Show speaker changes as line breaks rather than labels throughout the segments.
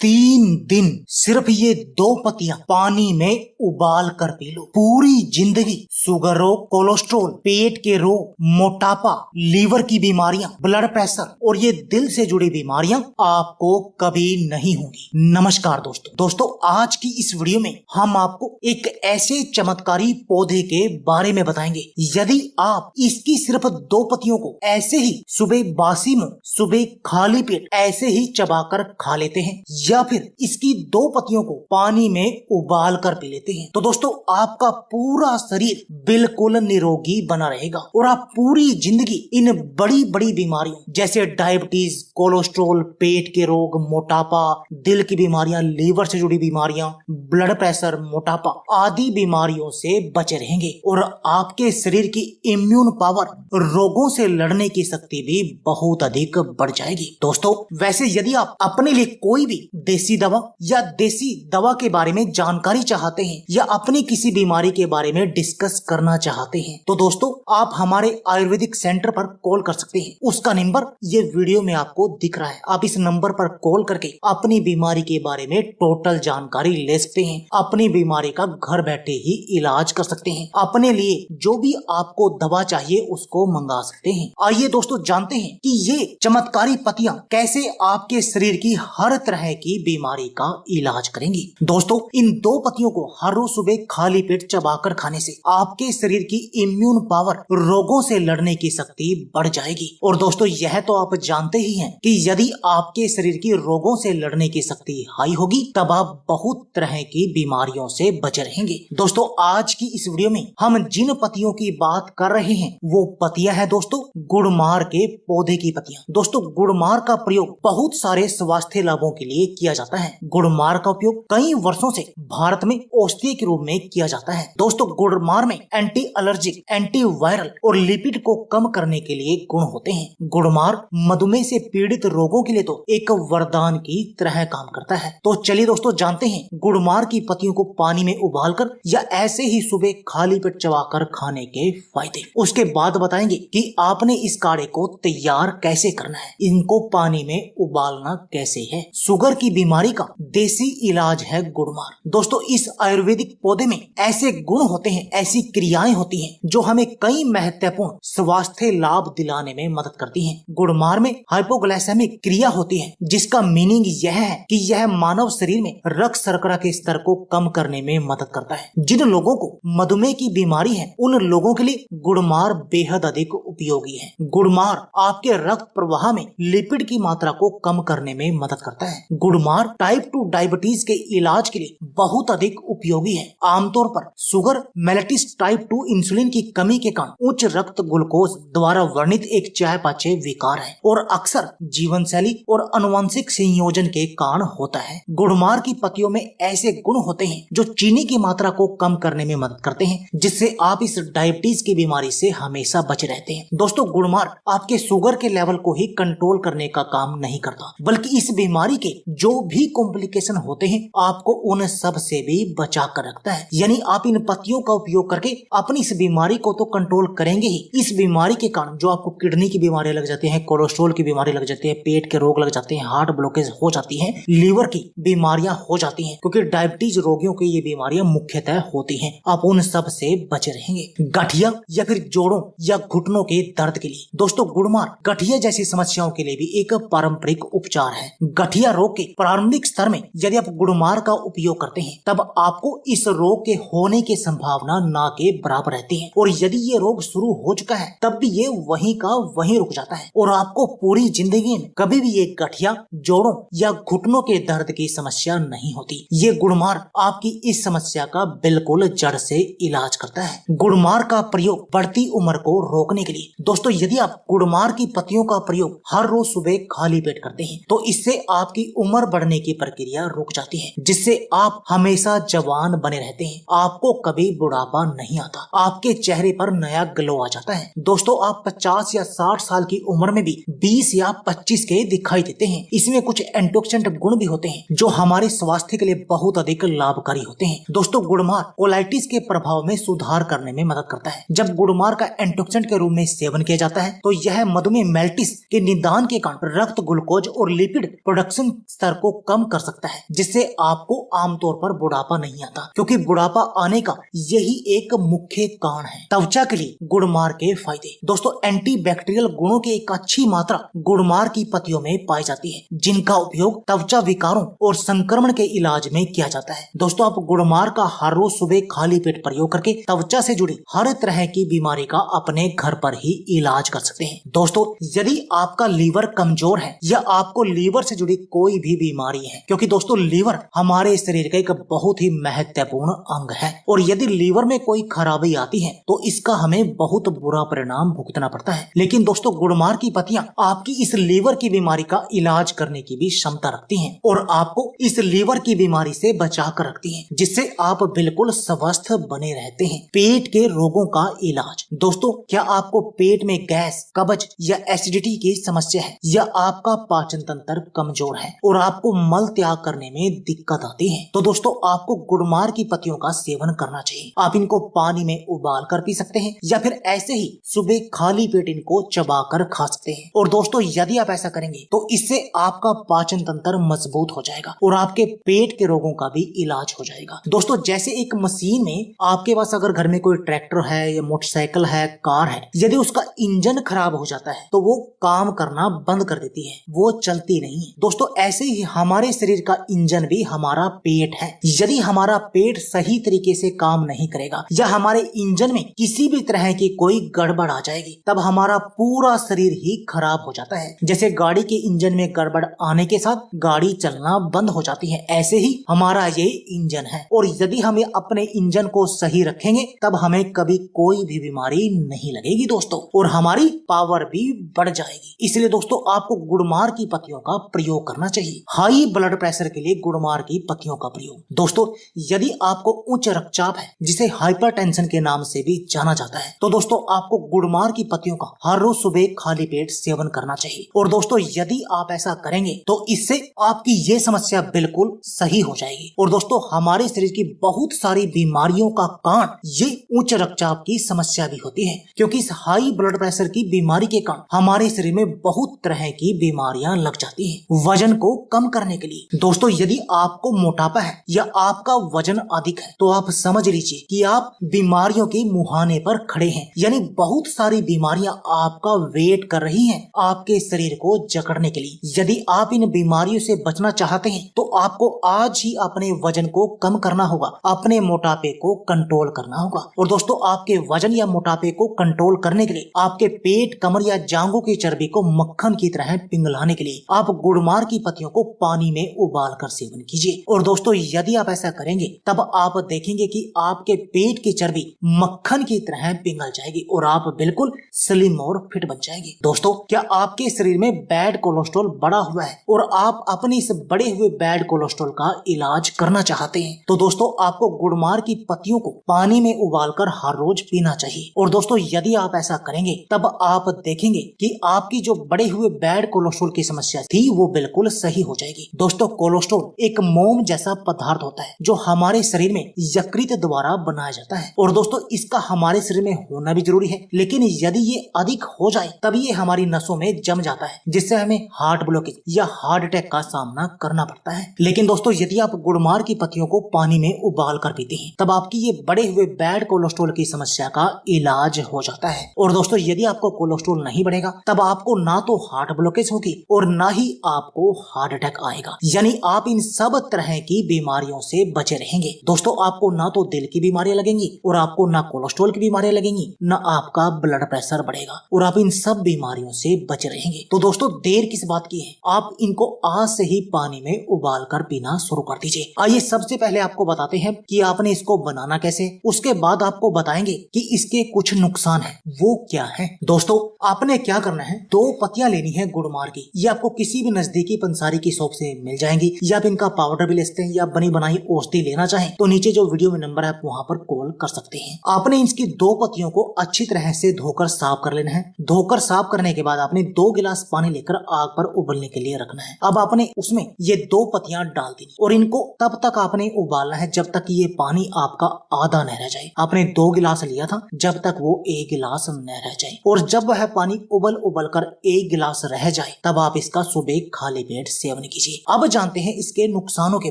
3 दिन सिर्फ ये 2 पत्तियां पानी में उबाल कर पी लो, पूरी जिंदगी शुगर रोग, कोलेस्ट्रॉल, पेट के रोग, मोटापा, लीवर की बीमारियां, ब्लड प्रेशर और ये दिल से जुड़ी बीमारियां आपको कभी नहीं होंगी। नमस्कार दोस्तों, आज की इस वीडियो में हम आपको एक ऐसे चमत्कारी पौधे के बारे में बताएंगे। यदि आप इसकी सिर्फ 2 पत्तियों को ऐसे ही सुबह बासी मुंह, सुबह खाली पेट ऐसे ही चबाकर खा लेते हैं या फिर इसकी 2 पत्तियों को पानी में उबाल कर पी लेते हैं, तो दोस्तों आपका पूरा शरीर बिल्कुल निरोगी बना रहेगा और आप पूरी जिंदगी इन बड़ी बड़ी बीमारियों जैसे डायबिटीज, कोलेस्ट्रॉल, पेट के रोग, मोटापा, दिल की बीमारियां, लीवर से जुड़ी बीमारियां, ब्लड प्रेशर, मोटापा आदि बीमारियों से बचे रहेंगे और आपके शरीर की इम्यून पावर, रोगों से लड़ने की शक्ति भी बहुत अधिक बढ़ जाएगी। दोस्तों वैसे यदि आप अपने लिए कोई भी देसी दवा या देसी दवा के बारे में जानकारी चाहते हैं या अपनी किसी बीमारी के बारे में डिस्कस करना चाहते हैं, तो दोस्तों आप हमारे आयुर्वेदिक सेंटर पर कॉल कर सकते हैं। उसका नंबर ये वीडियो में आपको दिख रहा है। आप इस नंबर पर कॉल करके अपनी बीमारी के बारे में टोटल जानकारी ले सकते हैं। अपनी बीमारी का घर बैठे ही इलाज कर सकते हैं। अपने लिए जो भी आपको दवा चाहिए उसको मंगा सकते हैं। आइए दोस्तों जानते हैं कि ये चमत्कारी पत्तियां कैसे आपके शरीर की हर तरह की बीमारी का इलाज करेंगी। दोस्तों इन 2 पत्तियों को हर रोज सुबह खाली पेट चबाकर खाने से आपके शरीर की इम्यून पावर, रोगों से लड़ने की शक्ति बढ़ जाएगी। और दोस्तों यह तो आप जानते ही हैं कि यदि आपके शरीर की रोगों से लड़ने की शक्ति हाई होगी तब आप बहुत तरह की बीमारियों से बचे रहेंगे। दोस्तों आज की इस वीडियो में हम जिन पत्तियों की बात कर रहे हैं वो पत्तियां है दोस्तों गुड़मार के पौधे की पत्तियां। दोस्तों गुड़मार का प्रयोग बहुत सारे स्वास्थ्य लाभों के लिए किया जाता है। गुड़मार का उपयोग कई वर्षों से भारत में औषधि के रूप में किया जाता है। दोस्तों गुड़मार में एंटी एलर्जिक, एंटी वायरल और लिपिड को कम करने के लिए गुण होते हैं। गुड़मार मधुमेह से पीड़ित रोगों के लिए तो एक वरदान की तरह काम करता है। तो चलिए दोस्तों जानते हैं गुड़मार की पत्तियों को पानी में उबालकर या ऐसे ही सुबह खाली पेट चबाकर खाने के फायदे। उसके बाद बताएंगे कि आपने इस काढ़े को तैयार कैसे करना है, इनको पानी में उबालना कैसे है। शुगर की बीमारी का देसी इलाज है गुड़मार। दोस्तों इस आयुर्वेदिक पौधे में ऐसे गुण होते हैं, ऐसी क्रियाएं होती हैं जो हमें कई महत्वपूर्ण स्वास्थ्य लाभ दिलाने में मदद करती हैं। गुड़मार में हाइपोग्लाइसेमिक क्रिया होती है जिसका मीनिंग यह है कि यह मानव शरीर में रक्त शर्करा के स्तर को कम करने में मदद करता है। जिन लोगों को मधुमेह की बीमारी है उन लोगों के लिए गुड़मार बेहद अधिक उपयोगी है। गुड़मार आपके रक्त प्रवाह में लिपिड की मात्रा को कम करने में मदद करता है। गुड़मार टाइप 2 डायबिटीज के इलाज के लिए बहुत अधिक उपयोगी है। आमतौर पर शुगर, मेलेटिस टाइप 2 इंसुलिन की कमी के कारण उच्च रक्त ग्लूकोज द्वारा वर्णित एक चयापचय विकार है और अक्सर जीवन शैली और आनुवंशिक संयोजन के कारण होता है। गुड़मार की पत्तियों में ऐसे गुण होते हैं जो चीनी की मात्रा को कम करने में मदद करते हैं जिससे आप इस डायबिटीज की बीमारी से हमेशा बचे रहते हैं। दोस्तों गुड़मार आपके शुगर के लेवल को ही कंट्रोल करने का काम नहीं करता बल्कि इस बीमारी के जो भी कॉम्प्लिकेशन होते हैं आपको उन सब से भी बचा कर रखता है। यानी आप इन पत्तियों का उपयोग करके अपनी इस बीमारी को तो कंट्रोल करेंगे ही, इस बीमारी के कारण जो आपको किडनी की बीमारी लग जाती है, कोलेस्ट्रॉल की बीमारी लग जाती है, पेट के रोग लग जाते हैं, हार्ट ब्लॉकेज हो जाती है, लीवर की बीमारियां हो जाती हैं, क्योंकि डायबिटीज रोगियों की ये बीमारियां मुख्यतः होती हैं, आप उन सब से बचे रहेंगे। गठिया या फिर जोड़ों या घुटनों के दर्द के लिए दोस्तों गुड़मार गठिया जैसी समस्याओं के लिए भी एक पारंपरिक उपचार है। गठिया रोग के प्रारंभिक स्तर में यदि आप गुड़मार का उपयोग करते हैं तब आपको इस रोग के होने की संभावना ना के बराबर रहती है और यदि ये रोग शुरू हो चुका है तब भी ये वहीं का वहीं रुक जाता है और आपको पूरी जिंदगी में कभी भी ये गठिया, जोड़ों या घुटनों के दर्द की समस्या नहीं होती। ये गुड़मार आपकी इस समस्या का बिल्कुल जड़ से इलाज करता है। गुड़मार का प्रयोग बढ़ती उम्र को रोकने के लिए दोस्तों यदि आप गुड़मार की पत्तियों का प्रयोग हर रोज सुबह खाली पेट करते हैं तो इससे आपकी उम्र बढ़ने की प्रक्रिया रुक जाती है जिससे आप हमेशा जवान बने रहते हैं। आपको कभी बुढ़ापा नहीं आता, आपके चेहरे पर नया ग्लो आ जाता है। दोस्तों आप 50 या 60 साल की उम्र में भी 20 या 25 के दिखाई देते हैं। इसमें कुछ एंटीऑक्सीडेंट गुण भी होते हैं जो हमारे स्वास्थ्य के लिए बहुत अधिक लाभकारी होते हैं। दोस्तों गुड़मार कोलाइटिस के प्रभाव में सुधार करने में मदद करता है। जब गुड़मार का एंटीऑक्सीडेंट के रूप में सेवन किया जाता है तो यह मधुमेह मेलेटिस के निदान के कारण रक्त ग्लूकोज और लिपिड प्रोडक्शन स्तर दर को कम कर सकता है, जिससे आपको आमतौर पर बुढ़ापा नहीं आता, क्योंकि बुढ़ापा आने का यही एक मुख्य कारण है। त्वचा के लिए गुड़मार के फायदे। दोस्तों, एंटीबैक्टीरियल गुणों की एक अच्छी मात्रा गुड़मार की पत्तियों में पाई जाती है, जिनका उपयोग त्वचा विकारों और संक्रमण के इलाज में किया जाता है। दोस्तों, आप गुड़मार का हर रोज सुबह खाली पेट प्रयोग करके त्वचा से जुड़ी हर तरह की बीमारी का अपने घर पर ही इलाज कर सकते हैं। दोस्तों, यदि आपका लीवर कमजोर है या आपको लीवर से जुड़ी कोई भी बीमारी है, क्योंकि दोस्तों लीवर हमारे शरीर का एक बहुत ही महत्वपूर्ण अंग है, और यदि लीवर में कोई खराबी आती है तो इसका हमें बहुत बुरा परिणाम भुगतना पड़ता है। लेकिन दोस्तों, गुड़मार की पत्तियां आपकी इस लीवर की बीमारी का इलाज करने की भी क्षमता रखती हैं और आपको इस लीवर की बीमारी से बचा कर रखती हैं, जिससे आप बिल्कुल स्वस्थ बने रहते हैं। पेट के रोगों का इलाज। दोस्तों, क्या आपको पेट में गैस, कब्ज या एसिडिटी की समस्या है, या आपका पाचन तंत्र कमजोर है और आपको मल त्याग करने में दिक्कत आती है, तो दोस्तों आपको गुड़मार की पत्तियों का सेवन करना चाहिए। आप इनको पानी में उबाल कर पी सकते हैं या फिर ऐसे ही सुबह खाली पेट इनको चबाकर खा सकते हैं। और दोस्तों, यदि आप ऐसा करेंगे तो इससे आपका पाचन तंत्र मजबूत हो जाएगा और आपके पेट के रोगों का भी इलाज हो जाएगा। दोस्तों, जैसे एक मशीन में आपके पास अगर घर में कोई ट्रैक्टर है या मोटरसाइकिल है, कार है, यदि उसका इंजन खराब हो जाता है तो वो काम करना बंद कर देती है, वो चलती नहीं है। दोस्तों, ऐसे ही हमारे शरीर का इंजन भी हमारा पेट है। यदि हमारा पेट सही तरीके से काम नहीं करेगा या हमारे इंजन में किसी भी तरह की कोई गड़बड़ आ जाएगी, तब हमारा पूरा शरीर ही खराब हो जाता है। जैसे गाड़ी के इंजन में गड़बड़ आने के साथ गाड़ी चलना बंद हो जाती है, ऐसे ही हमारा ये इंजन है। और यदि हम अपने इंजन को सही रखेंगे तब हमें कभी कोई भी बीमारी नहीं लगेगी दोस्तों, और हमारी पावर भी बढ़ जाएगी। इसलिए दोस्तों, आपको गुड़मार की पत्तियों का प्रयोग करना चाहिए। हाई ब्लड प्रेशर के लिए गुड़मार की पत्तियों का प्रयोग। दोस्तों, यदि आपको उच्च रक्तचाप है, जिसे हाइपरटेंशन के नाम से भी जाना जाता है, तो दोस्तों आपको गुड़मार की पत्तियों का हर रोज सुबह खाली पेट सेवन करना चाहिए। और दोस्तों, यदि आप ऐसा करेंगे तो इससे आपकी ये समस्या बिल्कुल सही हो जाएगी। और दोस्तों, हमारे शरीर की बहुत सारी बीमारियों का कारण ये उच्च रक्तचाप की समस्या भी होती है, क्योंकि इस हाई ब्लड प्रेशर की बीमारी के कारण हमारे शरीर में बहुत तरह की बीमारियां लग जाती हैं। वजन को कम करने के लिए दोस्तों, यदि आपको मोटापा है या आपका वजन अधिक है, तो आप समझ लीजिए कि आप बीमारियों के मुहाने पर खड़े हैं, यानी बहुत सारी बीमारियां आपका वेट कर रही हैं आपके शरीर को जकड़ने के लिए। यदि आप इन बीमारियों से बचना चाहते हैं तो आपको आज ही अपने वजन को कम करना होगा, अपने मोटापे को कंट्रोल करना होगा। और दोस्तों, आपके वजन या मोटापे को कंट्रोल करने के लिए आपके पेट, कमर या जांघों की चर्बी को मक्खन की तरह पिघलाने के लिए आप गुड़मार की पत्तियों को पानी में उबाल कर सेवन कीजिए। और दोस्तों, यदि आप ऐसा करेंगे तब आप देखेंगे कि आपके पेट की चर्बी मक्खन की तरह पिघल जाएगी और आप बिल्कुल स्लिम और फिट बन जाएंगे। दोस्तों, क्या आपके शरीर में बैड कोलेस्ट्रॉल बढ़ा हुआ है और आप अपने इस बढ़े हुए बैड कोलेस्ट्रॉल का इलाज करना चाहते हैं, तो दोस्तों आपको गुड़मार की पत्तियों को पानी में उबालकर हर रोज पीना चाहिए। और दोस्तों, यदि आप ऐसा करेंगे तब आप देखेंगे कि आपकी जो बढ़े हुए बैड कोलेस्ट्रॉल की समस्या थी वो बिल्कुल सही हो जाएगी। दोस्तों, कोलेस्ट्रॉल एक मोम जैसा पदार्थ होता है जो हमारे शरीर में यकृत द्वारा बनाया जाता है। और दोस्तों, इसका हमारे शरीर में होना भी जरूरी है, लेकिन यदि ये अधिक हो जाए तब ये हमारी नसों में जम जाता है, जिससे हमें हार्ट ब्लॉकेज या हार्ट अटैक का सामना करना पड़ता है। लेकिन दोस्तों, यदि आप गुड़मार की पत्तियों को पानी में उबाल कर पीते हैं तब आपकी ये बढ़े हुए बैड कोलेस्ट्रॉल की समस्या का इलाज हो जाता है। और दोस्तों, यदि आपको कोलेस्ट्रॉल नहीं बढ़ेगा तब आपको ना तो हार्ट ब्लॉकेज होगी और ना ही आपको हार्ट अटैक आएगा, यानी आप इन सब तरह की बीमारियों से बचे रहेंगे। दोस्तों, आपको ना तो दिल की बीमारियां लगेंगी और आपको ना कोलेस्ट्रॉल की बीमारियां लगेंगी, ना आपका ब्लड प्रेशर बढ़ेगा और आप इन सब बीमारियों से बचे रहेंगे। तो दोस्तों, देर किस बात की है, आप इनको आज से ही पानी में उबाल कर पीना शुरू कर दीजिए। आइए सबसे पहले आपको बताते हैं कि आपने इसको बनाना कैसे, उसके बाद आपको बताएंगे कि इसके कुछ नुकसान है वो क्या है। दोस्तों, आपने क्या करना है, 2 पत्तियां लेनी है गुड़मार की। ये आपको किसी भी नजदीकी पंसारी की शॉप से मिल जाएंगी, या आप इनका पाउडर भी ले सकते हैं, या बनी बनाई औषधि लेना चाहें तो नीचे जो वीडियो में नंबर है आप वहाँ पर कॉल कर सकते हैं। आपने इसकी 2 पत्तियों को अच्छी तरह से धोकर साफ कर लेना है। धोकर साफ करने के बाद आपने 2 गिलास पानी लेकर आग पर उबलने के लिए रखना है। अब आपने उसमें ये 2 पत्तियां डाल दी और इनको तब तक आपने उबालना है जब तक ये पानी आपका आधा न रह जाए। आपने 2 गिलास लिया था, जब तक वो 1 गिलास न रह जाए, और जब वह पानी उबल कर 1 गिलास रह जाए तब आप इसका सुबह खाली पेट सेवन सेवन कीजिए। अब जानते हैं इसके नुकसानों के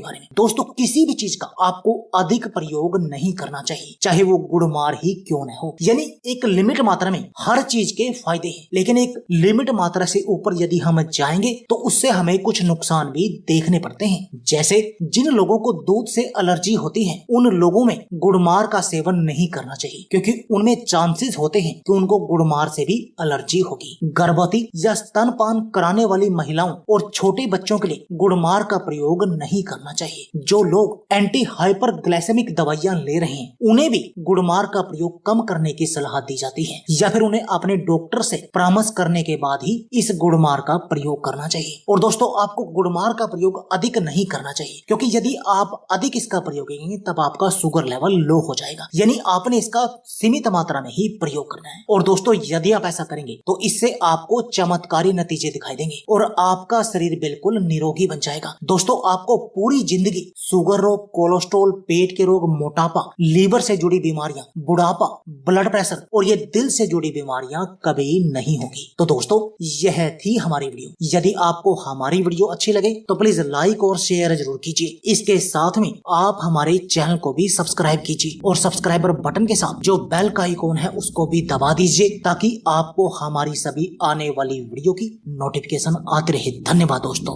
बारे में। दोस्तों, किसी भी चीज का आपको अधिक प्रयोग नहीं करना चाहिए, चाहे वो गुड़मार ही क्यों न हो। यानी एक लिमिट मात्रा में हर चीज के फायदे हैं, लेकिन एक लिमिट मात्रा से ऊपर यदि हम जाएंगे तो उससे हमें कुछ नुकसान भी देखने पड़ते हैं। जैसे जिन लोगों को दूध से एलर्जी होती है, उन लोगों में गुड़मार का सेवन नहीं करना चाहिए, क्योंकि उनमें चांसेस होते हैं कि उनको गुड़मार से भी एलर्जी होगी। गर्भवती या स्तनपान कराने वाली महिलाओं और छोटे बच्चों के लिए गुड़मार का प्रयोग नहीं करना चाहिए। जो लोग एंटी हाइपरग्लाइसेमिक दवाइयां ले रहे हैं, उन्हें भी गुड़मार का प्रयोग कम करने की सलाह दी जाती है, या फिर उन्हें अपने डॉक्टर से परामर्श करने के बाद ही इस गुड़मार का प्रयोग करना चाहिए। और दोस्तों, आपको गुड़मार का प्रयोग अधिक नहीं करना चाहिए, क्योंकि यदि आप अधिक इसका प्रयोग करेंगे तब आपका शुगर लेवल लो हो जाएगा। यानी आपने इसका सीमित मात्रा में ही प्रयोग करना है। और दोस्तों, यदि आप ऐसा करेंगे तो इससे आपको चमत्कारी नतीजे दिखाई देंगे और आपका शरीर बिल्कुल निरोगी बन जाएगा। दोस्तों, आपको पूरी जिंदगी शुगर रोग, कोलेस्ट्रॉल, पेट के रोग, मोटापा, लीवर से जुड़ी बीमारियां, बुढ़ापा, ब्लड प्रेशर और ये दिल से जुड़ी बीमारियां कभी नहीं होगी। तो दोस्तों, यह थी हमारी वीडियो। यदि आपको हमारी वीडियो अच्छी लगे तो प्लीज लाइक और शेयर जरूर कीजिए। इसके साथ में आप हमारे चैनल को भी सब्सक्राइब कीजिए और सब्सक्राइबर बटन के साथ जो बेल का आइकॉन है उसको भी दबा दीजिए, ताकि आपको हमारी सभी आने वाली वीडियो की नोटिफिकेशन आती रहे। धन्यवाद दोस्तों।